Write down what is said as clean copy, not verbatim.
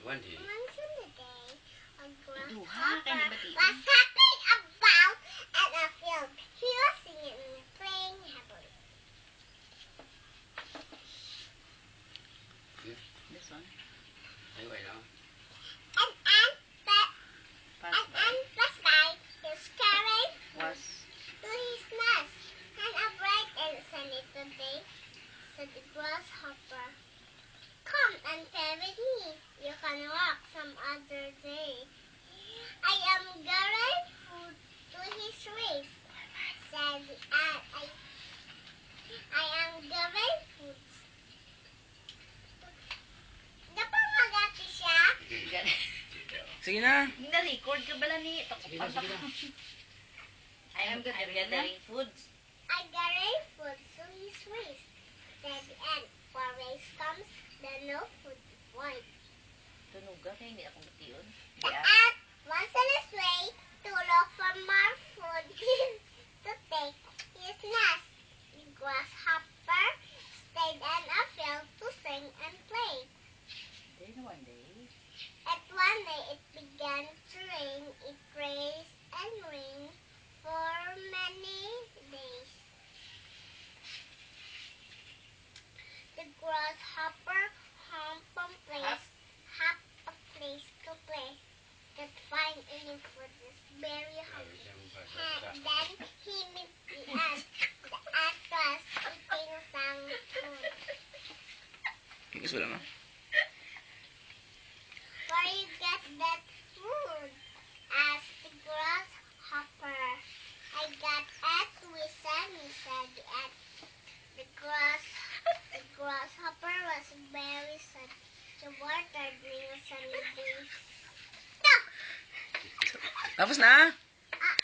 One day. Once in a day, a Duha, kaya grasshopper batiin. was hopping about at a field. He was singing and playing happily. This one. Ay, wait lang. An ant Pass by. passed by. His carriage Was. to his nest. And a bright and sunny day, said the grasshopper, "Come and play with me. You can walk some other day. I am gathering food to his race," said the ant. I am gathering food. Napamagati siya. Sige na. Na-record ka bala ni? Sige na, sige na. I am gathering foods. I gather food to his race, said the ant. For race comes, then no food is void. Tunuga kaya hindi akong batiyon. The ant was on his way to look for more food to take his nest. The grasshopper stayed on a field to sing and play. Then one day, At one day it began to rain. It rained and rained for many days. The grasshopper hopped from place to place. Not find any food. Is very hungry. Then he met the ant. The ant was eating some food. Tigas wala na. Where you get that food? Asked the grasshopper. I got it with Sammy, said the ant. The grasshopper was very sad. The water during a sunny day. Tapos na?